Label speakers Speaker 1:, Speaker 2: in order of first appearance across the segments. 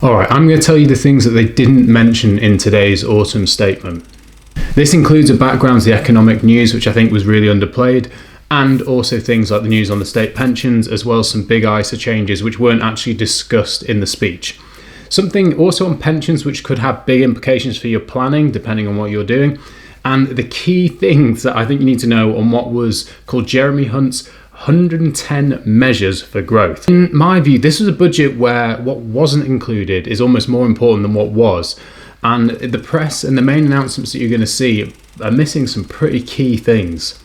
Speaker 1: Alright, I'm going to tell you the things that they didn't mention in today's autumn statement. This includes a background to the economic news, which I think was really underplayed, and also things like the news on the state pensions, as well as some big ISA changes which weren't actually discussed in the speech. Something also on pensions which could have big implications for your planning, depending on what you're doing. And the key things that I think you need to know on what was called Jeremy Hunt's 110 measures for growth. In my view, this was a budget where what wasn't included is almost more important than what was. And the press and the main announcements that you're going to see are missing some pretty key things.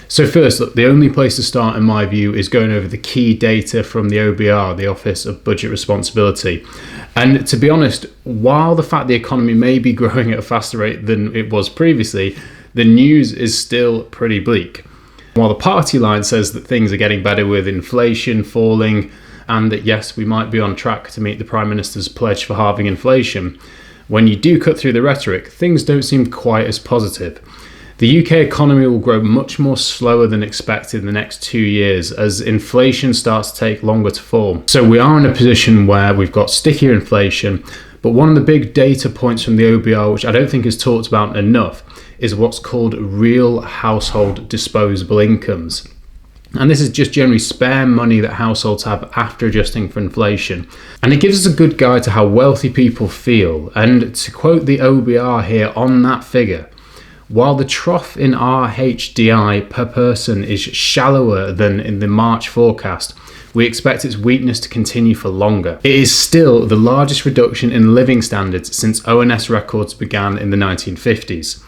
Speaker 1: So first, look, the only place to start in my view is going over the key data from the OBR, the Office of Budget Responsibility. And to be honest, while the fact the economy may be growing at a faster rate than it was previously, the news is still pretty bleak. While the party line says that things are getting better with inflation falling and that yes, we might be on track to meet the Prime Minister's pledge for halving inflation, when you do cut through the rhetoric, things don't seem quite as positive. The UK economy will grow much more slower than expected in the next 2 years as inflation starts to take longer to fall. So we are in a position where we've got stickier inflation, but one of the big data points from the OBR, which I don't think is talked about enough, is what's called real household disposable incomes. And this is just generally spare money that households have after adjusting for inflation. And it gives us a good guide to how wealthy people feel. And to quote the OBR here on that figure, while the trough in RHDI per person is shallower than in the March forecast, we expect its weakness to continue for longer. It is still the largest reduction in living standards since ONS records began in the 1950s.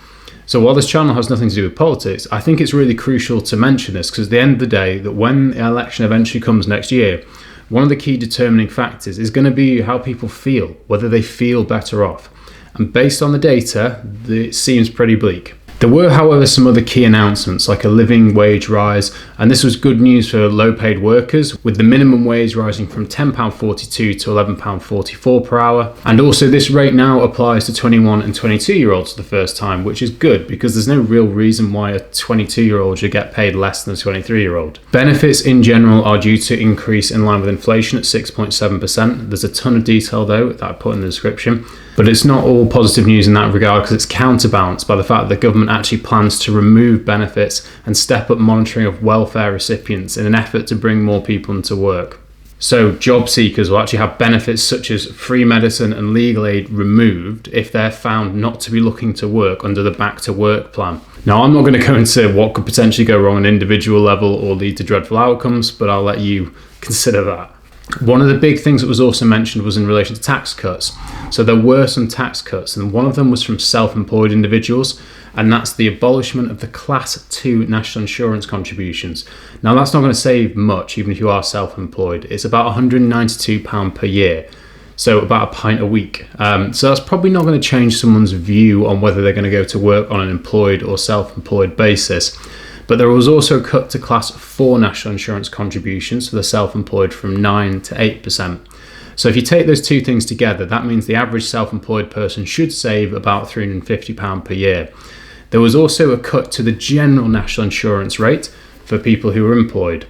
Speaker 1: So while this channel has nothing to do with politics, I think it's really crucial to mention this because at the end of the day, that when the election eventually comes next year, one of the key determining factors is going to be how people feel, whether they feel better off. And based on the data, it seems pretty bleak. There were, however, some other key announcements like a living wage rise, and this was good news for low-paid workers, with the minimum wage rising from £10.42 to £11.44 per hour. And also this rate now applies to 21 and 22-year-olds for the first time, which is good because there's no real reason why a 22-year-old should get paid less than a 23-year-old. Benefits in general are due to increase in line with inflation at 6.7%. There's a ton of detail though that I put in the description. But it's not all positive news in that regard because it's counterbalanced by the fact that the government actually plans to remove benefits and step up monitoring of welfare recipients in an effort to bring more people into work. So job seekers will actually have benefits such as free medicine and legal aid removed if they're found not to be looking to work under the Back to Work plan. Now, I'm not going to go into what could potentially go wrong on an individual level or lead to dreadful outcomes, but I'll let you consider that. One of the big things that was also mentioned was in relation to tax cuts. So there were some tax cuts, and one of them was from self-employed individuals, and that's the abolishment of the Class 2 national insurance contributions. Now that's not going to save much, even if you are self-employed. It's about £192 per year, so about a pint a week. So that's probably not going to change someone's view on whether they're going to go to work on an employed or self-employed basis. But there was also a cut to Class 4 national insurance contributions for the self-employed from 9 to 8%. So if you take those two things together, that means the average self-employed person should save about £350 per year. There was also a cut to the general national insurance rate for people who are employed.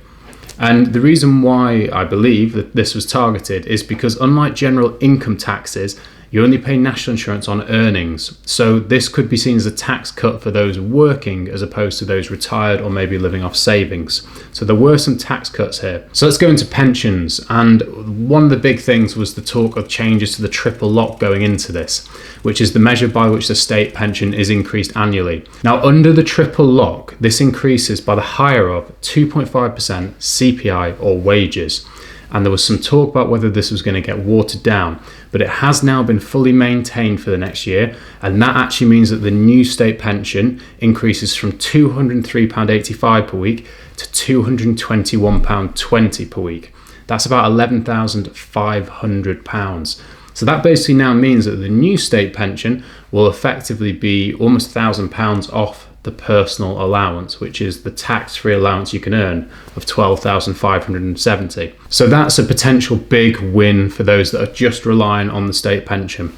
Speaker 1: And the reason why I believe that this was targeted is because unlike general income taxes, you only pay national insurance on earnings. So this could be seen as a tax cut for those working as opposed to those retired or maybe living off savings. So there were some tax cuts here. So let's go into pensions. And one of the big things was the talk of changes to the triple lock going into this, which is the measure by which the state pension is increased annually. Now under the triple lock, this increases by the higher of 2.5% CPI or wages. And there was some talk about whether this was going to get watered down, but it has now been fully maintained for the next year, and that actually means that the new state pension increases from £203.85 per week to £221.20 per week. That's about £11,500. So that basically now means that the new state pension will effectively be almost £1,000 off the personal allowance, which is the tax-free allowance you can earn of £12,570. So that's a potential big win for those that are just relying on the state pension.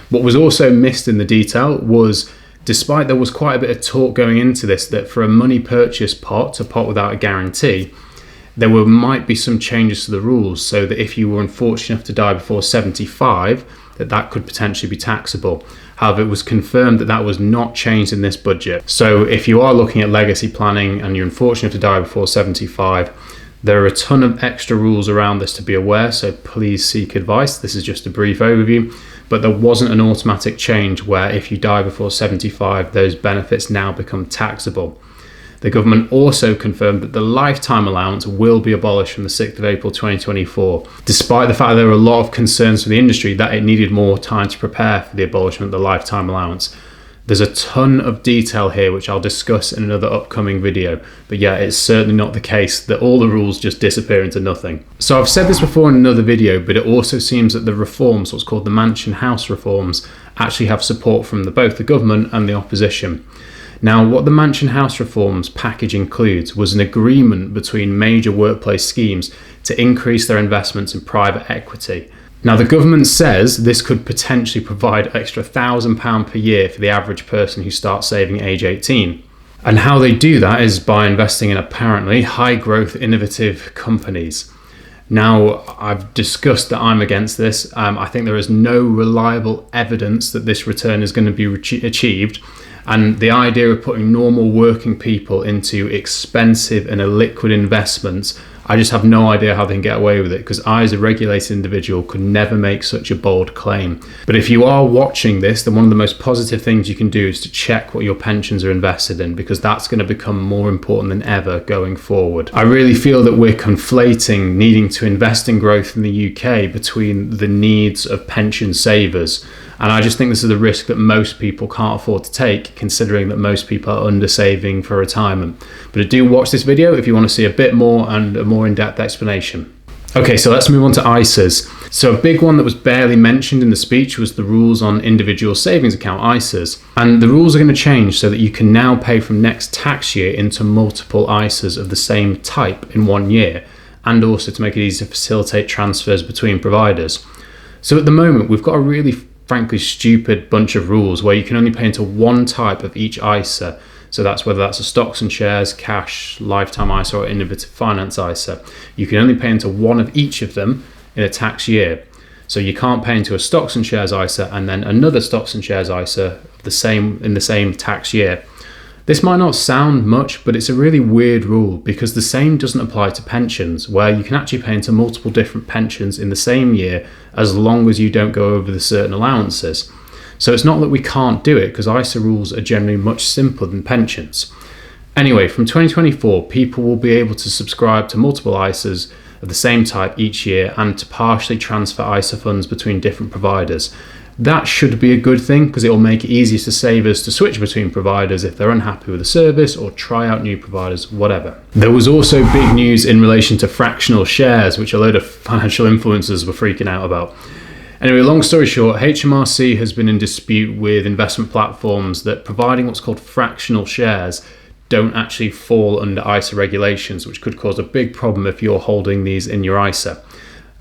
Speaker 1: What was also missed in the detail was, despite there was quite a bit of talk going into this, that for a money purchase pot, a pot without a guarantee, there might be some changes to the rules so that if you were unfortunate enough to die before 75, that could potentially be taxable. However, it was confirmed that that was not changed in this budget. So if you are looking at legacy planning and you're unfortunate to die before 75, there are a ton of extra rules around this to be aware, so please seek advice. This is just a brief overview, but there wasn't an automatic change where if you die before 75, those benefits now become taxable. The government also confirmed that the lifetime allowance will be abolished from the 6th of April 2024, despite the fact that there were a lot of concerns for the industry that it needed more time to prepare for the abolishment of the lifetime allowance. There's a ton of detail here which I'll discuss in another upcoming video, but yeah, it's certainly not the case that all the rules just disappear into nothing. So I've said this before in another video, but it also seems that the reforms, what's called the Mansion House reforms, actually have support from both the government and the opposition. Now, what the Mansion House reforms package includes was an agreement between major workplace schemes to increase their investments in private equity. Now, the government says this could potentially provide extra £1,000 per year for the average person who starts saving at age 18. And how they do that is by investing in apparently high growth, innovative companies. Now, I've discussed that I'm against this. I think there is no reliable evidence that this return is going to be achieved. And the idea of putting normal working people into expensive and illiquid investments, I just have no idea how they can get away with it, because I, as a regulated individual, could never make such a bold claim. But if you are watching this, then one of the most positive things you can do is to check what your pensions are invested in, because that's going to become more important than ever going forward. I really feel that we're conflating needing to invest in growth in the UK between the needs of pension savers. And I just think this is a risk that most people can't afford to take, considering that most people are under saving for retirement. But do watch this video if you want to see a bit more and a more in-depth explanation. Okay, so let's move on to ISAs. So a big one that was barely mentioned in the speech was the rules on individual savings account ISAs. And the rules are going to change so that you can now pay from next tax year into multiple ISAs of the same type in 1 year, and also to make it easy to facilitate transfers between providers. So at the moment, we've got a really frankly stupid bunch of rules where you can only pay into one type of each ISA. So that's whether that's a stocks and shares, cash, lifetime ISA, or innovative finance ISA. You can only pay into one of each of them in a tax year. So you can't pay into a stocks and shares ISA and then another stocks and shares ISA in the same tax year. This might not sound much, but it's a really weird rule, because the same doesn't apply to pensions, where you can actually pay into multiple different pensions in the same year as long as you don't go over the certain allowances. So it's not that we can't do it, because ISA rules are generally much simpler than pensions. Anyway, from 2024, people will be able to subscribe to multiple ISAs of the same type each year and to partially transfer ISA funds between different providers. That should be a good thing, because it will make it easier for savers to switch between providers if they're unhappy with the service, or try out new providers, whatever. There was also big news in relation to fractional shares, which a load of financial influencers were freaking out about. Anyway, long story short, HMRC has been in dispute with investment platforms that providing what's called fractional shares don't actually fall under ISA regulations, which could cause a big problem if you're holding these in your ISA.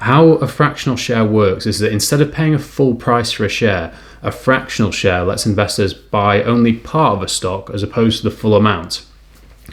Speaker 1: How a fractional share works is that instead of paying a full price for a share, a fractional share lets investors buy only part of a stock as opposed to the full amount.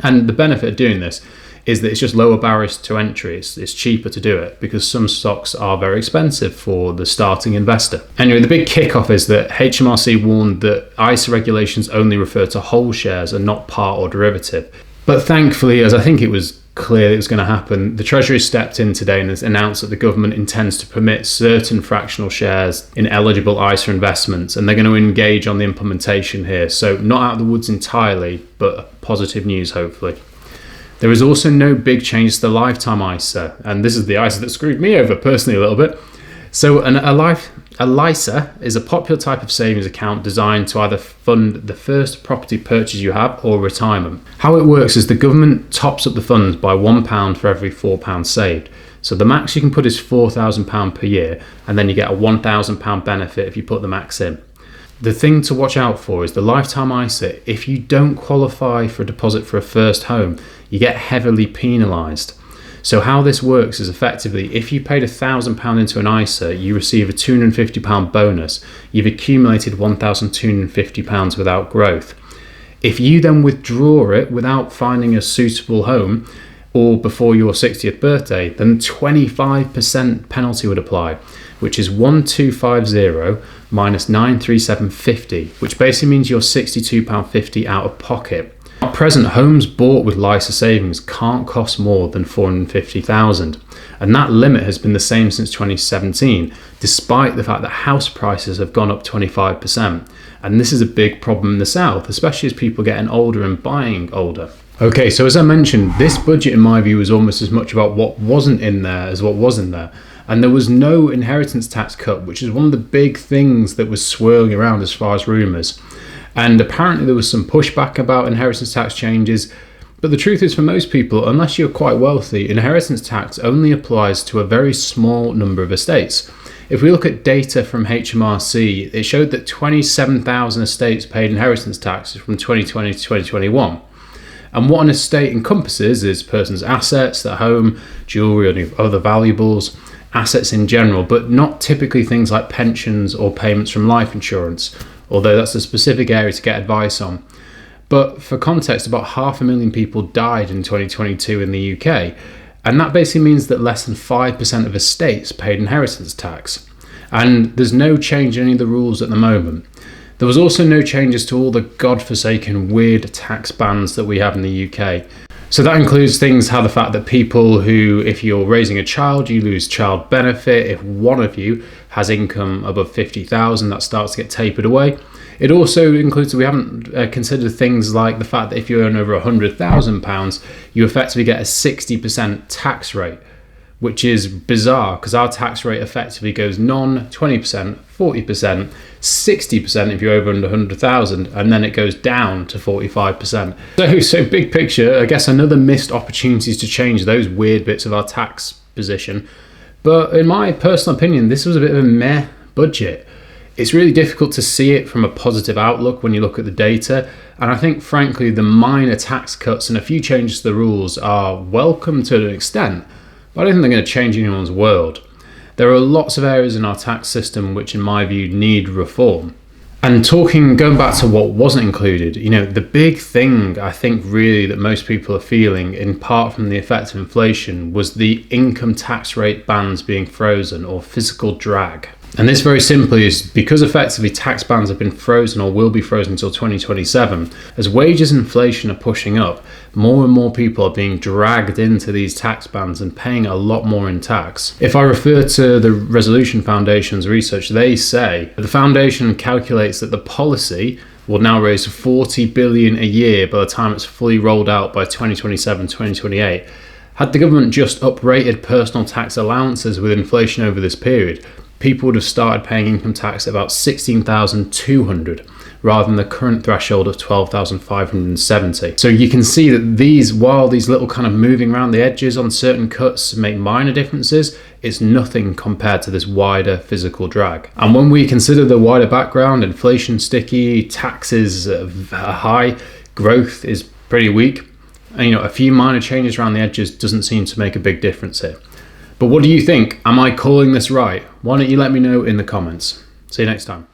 Speaker 1: And the benefit of doing this is that it's just lower barriers to entry. It's cheaper to do it, because some stocks are very expensive for the starting investor. Anyway, the big kickoff is that HMRC warned that ISA regulations only refer to whole shares and not part or derivative. But thankfully, as I think it was clear it was going to happen, the Treasury stepped in today and has announced that the government intends to permit certain fractional shares in eligible ISA investments, and they're going to engage on the implementation here. So not out of the woods entirely, but positive news, hopefully. There is also no big change to the lifetime ISA, and this is the ISA that screwed me over personally a little bit. So a LISA is a popular type of savings account designed to either fund the first property purchase you have or retirement. How it works is the government tops up the funds by £1 for every £4 saved. So the max you can put is £4,000 per year, and then you get a £1,000 benefit if you put the max in. The thing to watch out for is the lifetime ISA. If you don't qualify for a deposit for a first home, you get heavily penalised. So how this works is effectively, if you paid £1,000 into an ISA, you receive a £250 bonus. You've accumulated £1,250 without growth. If you then withdraw it without finding a suitable home, or before your 60th birthday, then 25% penalty would apply, which is 1250 minus 937.50, which basically means you're £62.50 out of pocket. At present, homes bought with LISA savings can't cost more than $450,000, and that limit has been the same since 2017, despite the fact that house prices have gone up 25%. And this is a big problem in the South, especially as people are getting older and buying older. Okay, so as I mentioned, this budget in my view was almost as much about what wasn't in there as what was in there. And there was no inheritance tax cut, which is one of the big things that was swirling around as far as rumours. And apparently there was some pushback about inheritance tax changes, but the truth is, for most people, unless you're quite wealthy, inheritance tax only applies to a very small number of estates. If we look at data from HMRC, it showed that 27,000 estates paid inheritance tax from 2020 to 2021. And what an estate encompasses is person's assets, their home, jewellery, or other valuables, assets in general, but not typically things like pensions or payments from life insurance, although that's a specific area to get advice on. But for context, about 500,000 people died in 2022 in the UK, and that basically means that less than 5% of estates paid inheritance tax. And there's no change in any of the rules at the moment. There was also no changes to all the godforsaken weird tax bans that we have in the UK. So that includes things how the fact that people who, if you're raising a child, you lose child benefit. If one of you has income above 50,000, that starts to get tapered away. It also includes that we haven't considered things like the fact that if you earn over £100,000, you effectively get a 60% tax rate, which is bizarre because our tax rate effectively goes 20%, 40%, 60% if you're over under 100,000, and then it goes down to 45%. So big picture, I guess another missed opportunities to change those weird bits of our tax position. But in my personal opinion, this was a bit of a meh budget. It's really difficult to see it from a positive outlook when you look at the data. And I think, frankly, the minor tax cuts and a few changes to the rules are welcome to an extent, but I don't think they're going to change anyone's world. There are lots of areas in our tax system which, in my view, need reform. And going back to what wasn't included, the big thing I think really that most people are feeling, in part from the effect of inflation, was the income tax rate bands being frozen, or fiscal drag. And this very simply is because effectively tax bands have been frozen or will be frozen until 2027. As wages and inflation are pushing up, more and more people are being dragged into these tax bands and paying a lot more in tax. If I refer to the Resolution Foundation's research, they say that the foundation calculates that the policy will now raise 40 billion a year by the time it's fully rolled out by 2027, 2028. Had the government just uprated personal tax allowances with inflation over this period, people would have started paying income tax at about $16,200 rather than the current threshold of $12,570. So you can see that while these little kind of moving around the edges on certain cuts make minor differences, it's nothing compared to this wider physical drag. And when we consider the wider background, inflation sticky, taxes high, growth is pretty weak, and a few minor changes around the edges doesn't seem to make a big difference here. But what do you think? Am I calling this right? Why don't you let me know in the comments? See you next time.